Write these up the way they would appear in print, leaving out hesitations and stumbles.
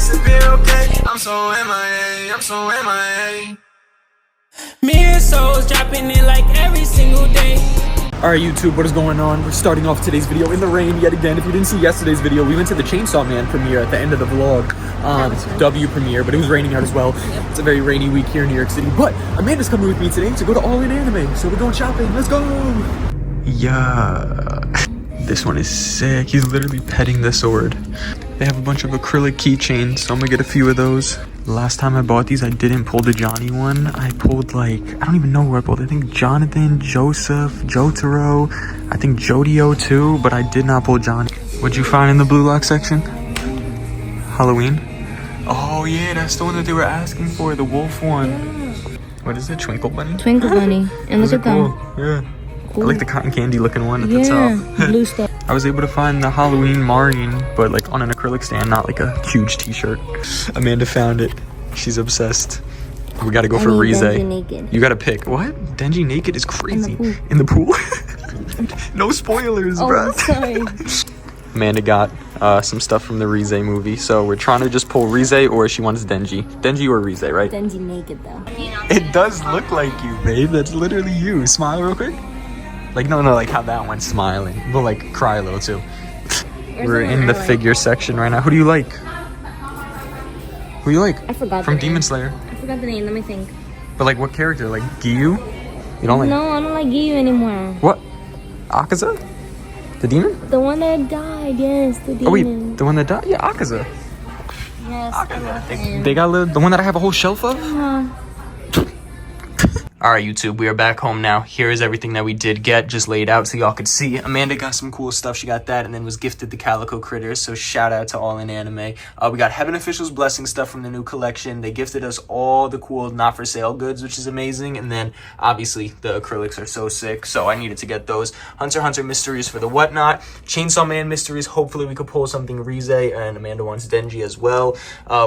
disappear, okay? I'm so MIA, I'm so MIA. Me and Souls dropping it like every single day. Alright YouTube, what is going on? We're starting off today's video in the rain yet again. If you didn't see yesterday's video, we went to the Chainsaw Man premiere at the end of the vlog. W premiere, but it was raining out as well. Yep. It's a very rainy week here in New York City. But Amanda's coming with me today to go to All In Anime. So we're going shopping. Let's go! Yeah. This one is sick. He's literally petting the sword. They have a bunch of acrylic keychains, so I'm gonna get a few of those. Last time I bought these, I didn't pull the Johnny one. I pulled like, I don't even know who I pulled. I think Jonathan, Joseph, Jotaro, I think Jodio too, but I did not pull Johnny. What'd you find in the blue lock section? Halloween? Oh yeah, that's the one that they were asking for, the wolf one. What is it, Twinkle Bunny? Twinkle Bunny. And look at them. Cool. Yeah. Cool. I like the cotton candy looking one at the top. Blue stuff. I was able to find the Halloween Marine, but like on an acrylic stand, not like a huge t-shirt. Amanda found it. She's obsessed. We gotta go for Rize. You gotta pick. What? Denji naked is crazy. In the pool? No spoilers, bro. Sorry. Amanda got some stuff from the Rize movie, so we're trying to just pull Rize, or she wants Denji. Denji or Rize, right? Denji naked though. It does look like you, babe. That's literally you. Smile real quick. Like, no, like how that one's smiling. But like, cry a little too. We're in the figure section right now. Who do you like? Who do you like? I forgot From the Demon name. Slayer. I forgot the name, let me think. But like, what character? Like, Giyu? You don't like? No, I don't like Giyu anymore. What? Akaza? The demon? The one that died, yes, the demon. Oh wait, the one that died? Yeah, Akaza. Yes, I love him. They got the one that I have a whole shelf of? Uh-huh. Alright YouTube, we are back home now. Here is everything that we did get, just laid out so y'all could see. Amanda got some cool stuff, she got that, and then was gifted the Calico Critters, so shout out to All In Anime. We got Heaven Official's Blessing stuff from the new collection. They gifted us all the cool not for sale goods, which is amazing, and then obviously the acrylics are so sick, so I needed to get those. Hunter x Hunter mysteries for the whatnot. Chainsaw Man mysteries, hopefully we could pull something Rize, and Amanda wants Denji as well.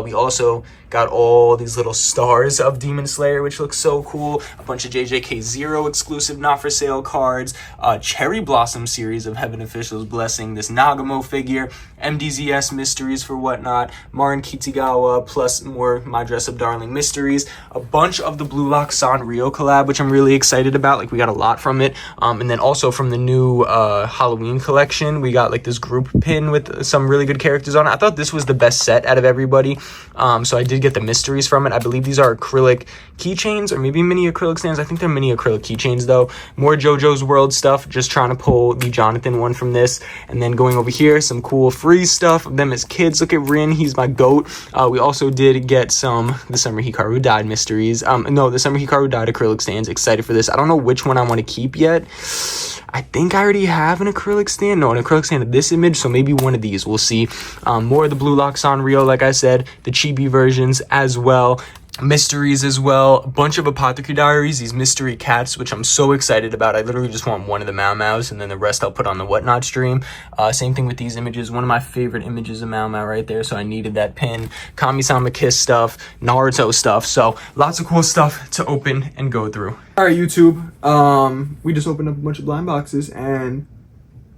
We also got all these little stars of Demon Slayer, which looks so cool. A bunch of JJK Zero exclusive not for sale cards, Cherry Blossom series of Heaven Official's Blessing, this Nagamo figure, MDZS mysteries for whatnot, Marin Kitigawa, plus more My Dress Up Darling mysteries, a bunch of the Blue Lock Sanrio collab, which I'm really excited about. Like, we got a lot from it. And then also from the new Halloween collection, we got like this group pin with some really good characters on it. I thought this was the best set out of everybody. So I did get the mysteries from it. I believe these are acrylic keychains or maybe mini acrylic stands. I think they're mini acrylic keychains though. More JoJo's World stuff, just trying to pull the Jonathan one from this. And then going over here, some cool free stuff of them as kids. Look at Rin, he's my goat. We also did get some The Summer Hikaru Died mysteries. No, The Summer Hikaru Died acrylic stands. Excited for this. I don't know which one I want to keep yet. I think I already have an acrylic stand. No, an acrylic stand of this image, so maybe one of these. We'll see. More of the Blue Lock Sanrio, like I said. The chibi versions as well. Mysteries as well. A bunch of Apothecary Diaries, these mystery cats, which I'm so excited about. I literally just want one of the Mau Maus, and then the rest I'll put on the Whatnot stream. Same thing with these images. One of my favorite images of Mau Mau right there, so I needed that pin. Kami-sama Kiss stuff, Naruto stuff, so lots of cool stuff to open and go through. Alright YouTube, we just opened up a bunch of blind boxes and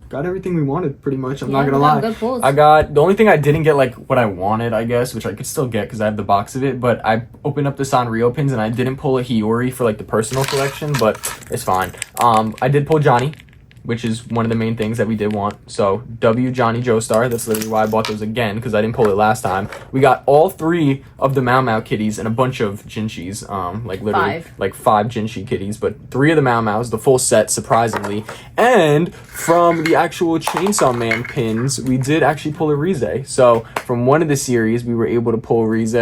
got everything we wanted pretty much. I'm not gonna lie. I got the only thing I didn't get like what I wanted, I guess, which I could still get because I have the box of it, but I opened up the Sanrio pins and I didn't pull a Hiyori for like the personal collection, but it's fine. I did pull Johnny, which is one of the main things that we did want. So W Johnny Joestar, that's literally why I bought those again, because I didn't pull it last time. We got all 3 of the Mau Mau kitties and a bunch of Jinshis, like literally 5 Jinshi kitties, but 3 of the Mau Maus, the full set, surprisingly. And from the actual Chainsaw Man pins, we did actually pull a Rize. So from one of the series, we were able to pull Rize.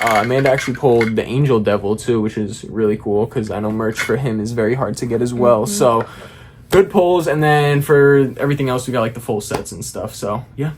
Amanda actually pulled the Angel Devil too, which is really cool because I know merch for him is very hard to get as well. So good pulls, and then for everything else, we got like the full sets and stuff. So yeah,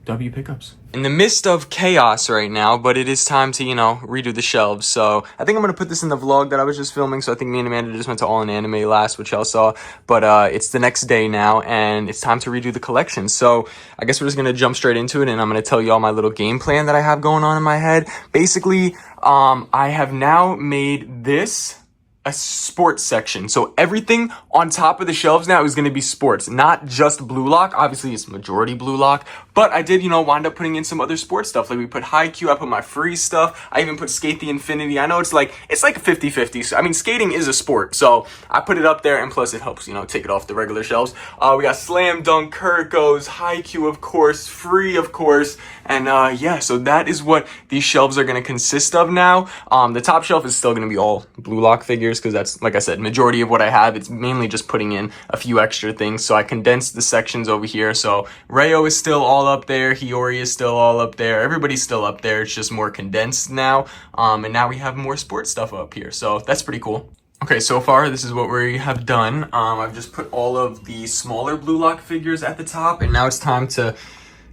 W pickups. In the midst of chaos right now, but it is time to, you know, redo the shelves. So I think I'm gonna put this in the vlog that I was just filming. So I think me and Amanda just went to All In Anime last, which y'all saw. But it's the next day now, and it's time to redo the collection. So I guess we're just gonna jump straight into it, and I'm gonna tell y'all my little game plan that I have going on in my head. Basically, I have now made this a sports section. So everything on top of the shelves now is going to be sports, not just Blue Lock. Obviously, it's majority Blue Lock, but I did, wind up putting in some other sports stuff. Like we put Haikyuu, I put my free stuff. I even put Skate the Infinity. I know it's like 50-50. So, I mean, skating is a sport, so I put it up there, and plus it helps, take it off the regular shelves. We got Slam Dunk, Kirkos, Haikyuu, of course, free, of course. And yeah, so that is what these shelves are going to consist of now. The top shelf is still going to be all Blue Lock figures because that's, like I said, majority of what I have. It's mainly just putting in a few extra things. So I condensed the sections over here. So Reo is still all up there. Hiyori is still all up there. Everybody's still up there. It's just more condensed now. And now we have more sports stuff up here. So that's pretty cool. Okay, so far this is what we have done. I've just put all of the smaller Blue Lock figures at the top, and now it's time to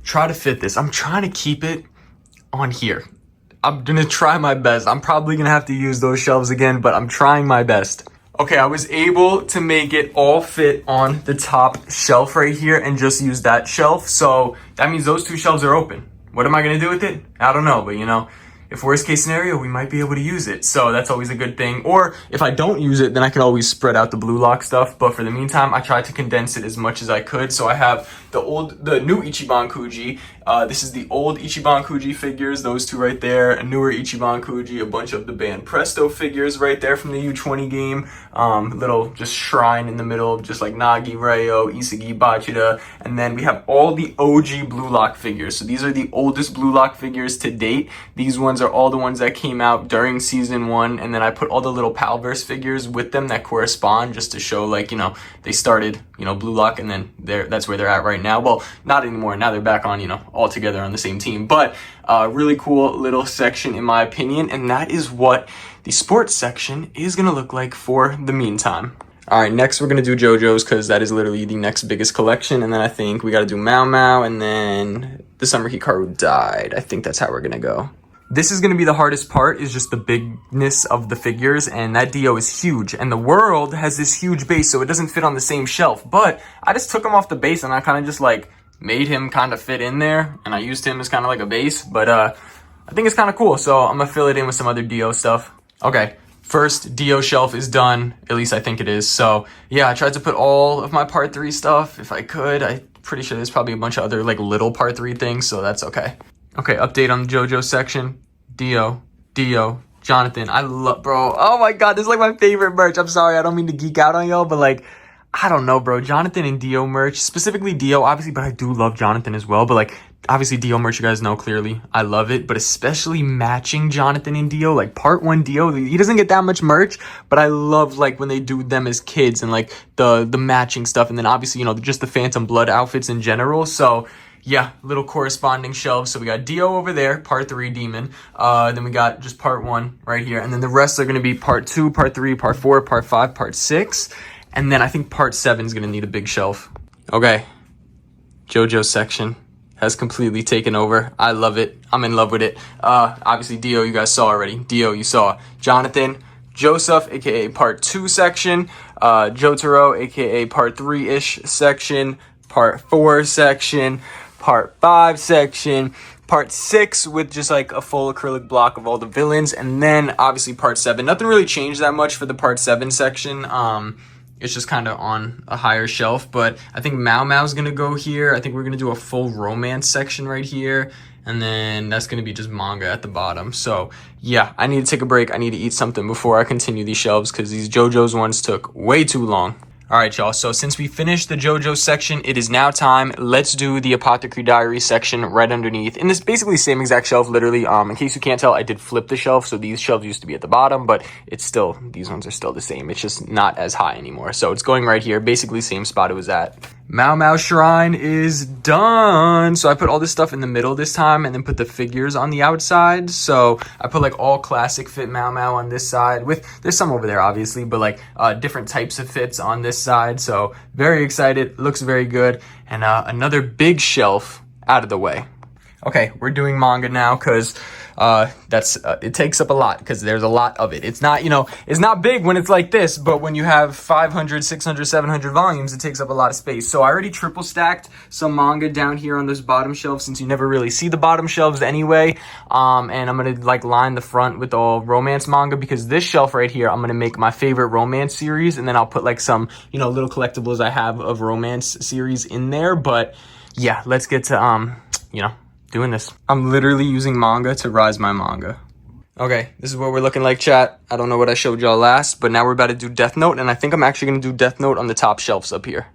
try to fit this. I'm trying to keep it on here. I'm gonna try my best. I'm probably gonna have to use those shelves again, but I'm trying my best. Okay, I was able to make it all fit on the top shelf right here and just use that shelf. So that means those two shelves are open. What am I gonna do with it? I don't know, but if worst case scenario, we might be able to use it. So that's always a good thing. Or if I don't use it, then I can always spread out the Blue Lock stuff. But for the meantime, I tried to condense it as much as I could. So I have the new Ichiban Kuji. This is the old Ichiban Kuji figures, those two right there. A newer Ichiban Kuji, a bunch of the band Presto figures right there from the U20 game. Little just shrine in the middle, just like Nagi, Reo, Isagi, Bachida. And then we have all the OG Blue Lock figures. So these are the oldest Blue Lock figures to date. These ones are all the ones that came out during season 1, and then I put all the little Palverse figures with them that correspond, just to show they started Blue Lock, and then that's where they're at right now. Well, not anymore. Now they're back on all together on the same team, but really cool little section in my opinion, and that is what the sports section is gonna look like for the meantime. All right, next we're gonna do JoJo's because that is literally the next biggest collection, and then I think we gotta do Mao Mao, and then the Summer Hikaru died. I think that's how we're gonna go. This is going to be the hardest part, is just the bigness of the figures, and that Dio is huge, and the world has this huge base, so it doesn't fit on the same shelf. But I just took him off the base, and I kind of just made him kind of fit in there, and I used him as kind of like a base. But I think it's kind of cool, so I'm gonna fill it in with some other Dio stuff. Okay, first Dio shelf is done, at least I think it is. So yeah, I tried to put all of my part 3 stuff if I could. I'm pretty sure there's probably a bunch of other little part 3 things, so that's okay. Okay, update on the JoJo section. Dio, Jonathan. I love, bro. Oh my god, this is my favorite merch. I'm sorry, I don't mean to geek out on y'all, but I don't know, bro. Jonathan and Dio merch, specifically Dio, obviously, but I do love Jonathan as well. But obviously Dio merch, you guys know clearly, I love it. But especially matching Jonathan and Dio, part 1 Dio, he doesn't get that much merch, but I love when they do them as kids and the matching stuff, and then obviously just the Phantom Blood outfits in general. So yeah, little corresponding shelves. So we got Dio over there, part 3 Demon. Then we got just part 1 right here. And then the rest are going to be part 2, part 3, part 4, part 5, part 6. And then I think part 7 is going to need a big shelf. Okay. JoJo section has completely taken over. I love it. I'm in love with it. Obviously Dio, you guys saw already. Dio, you saw. Jonathan, Joseph, aka part 2 section. Jotaro, aka part 3-ish section. Part 4 section. Part 5 section, part 6 with just a full acrylic block of all the villains, and then obviously part 7. Nothing really changed that much for the part 7 section. It's just kind of on a higher shelf, but I think Mao Mao's gonna go here. I think we're gonna do a full romance section right here, and then that's gonna be just manga at the bottom. So yeah, I need to take a break. I need to eat something before I continue these shelves because these JoJo's ones took way too long. All right, y'all. So since we finished the JoJo section, it is now time. Let's do the Apothecary Diary section right underneath. In this basically same exact shelf, literally. In case you can't tell, I did flip the shelf. So these shelves used to be at the bottom, but these ones are still the same. It's just not as high anymore. So it's going right here, basically same spot it was at. Mao Mao Shrine is done. So I put all this stuff in the middle this time and then put the figures on the outside. So I put all classic fit Mao Mao on this side there's some over there obviously, but different types of fits on this side. So very excited, looks very good. And another big shelf out of the way. Okay, we're doing manga now because it takes up a lot because there's a lot of it. It's not, you know, it's not big when it's like this, but when you have 500, 600, 700 volumes, it takes up a lot of space. So I already triple stacked some manga down here on this bottom shelf, since you never really see the bottom shelves anyway. And I'm gonna like line the front with all romance manga, because this shelf right here, I'm gonna make my favorite romance series, and then I'll put like some, you know, little collectibles I have of romance series in there. But yeah, let's get to you know, doing this. I'm literally using manga to rise my manga. Okay, this is what we're looking like, chat. I don't know what I showed y'all last, but now we're about to do Death Note, and I think I'm actually gonna do Death Note on the top shelves up here.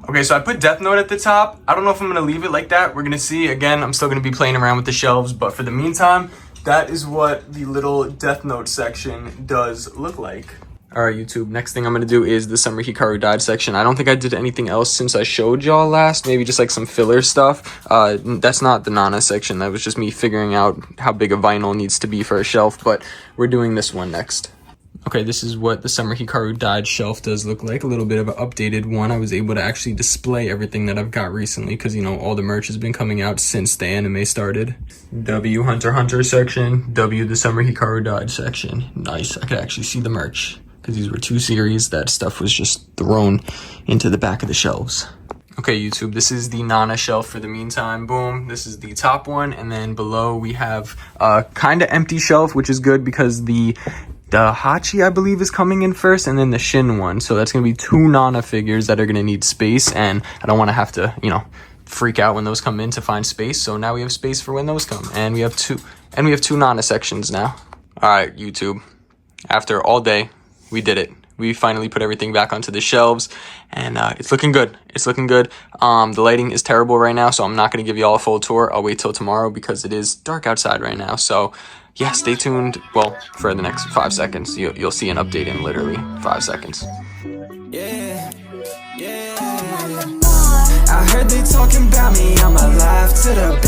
Okay, so I put Death Note at the top. I don't know if I'm gonna leave it like that. We're gonna see. Again, I'm still gonna be playing around with the shelves, but for the meantime, that is what the little Death Note section does look like. All right, YouTube, next thing I'm going to do is the Summer Hikaru Died section. I don't think I did anything else since I showed y'all last. Maybe just like some filler stuff. That's not the Nana section. That was just me figuring out how big a vinyl needs to be for a shelf, but we're doing this one next. Okay, this is what the Summer Hikaru Died shelf does look like. A little bit of an updated one. I was able to actually display everything that I've got recently because, you know, all the merch has been coming out since the anime started. W Hunter x Hunter section. W the Summer Hikaru Died section. Nice. I could actually see the merch, because these were 2 series. That stuff was just thrown into the back of the shelves. Okay, YouTube, this is the Nana shelf for the meantime. Boom, this is the top one, and then below we have a kind of empty shelf, which is good because the Hachi, I believe, is coming in first, and then the Shin one. So that's going to be 2 Nana figures that are going to need space, and I don't want to have to, you know, freak out when those come in to find space. So now we have space for when those come, and we have 2 Nana sections now. All right, YouTube, after all day, we did it. We finally put everything back onto the shelves, and it's looking good. It's looking good. The lighting is terrible right now, so I'm not going to give you all a full tour. I'll wait till tomorrow because it is dark outside right now. So yeah, stay tuned. Well, for the next 5 seconds, you'll see an update in literally 5 seconds. Yeah, yeah. I heard they talking about me, I'm alive to the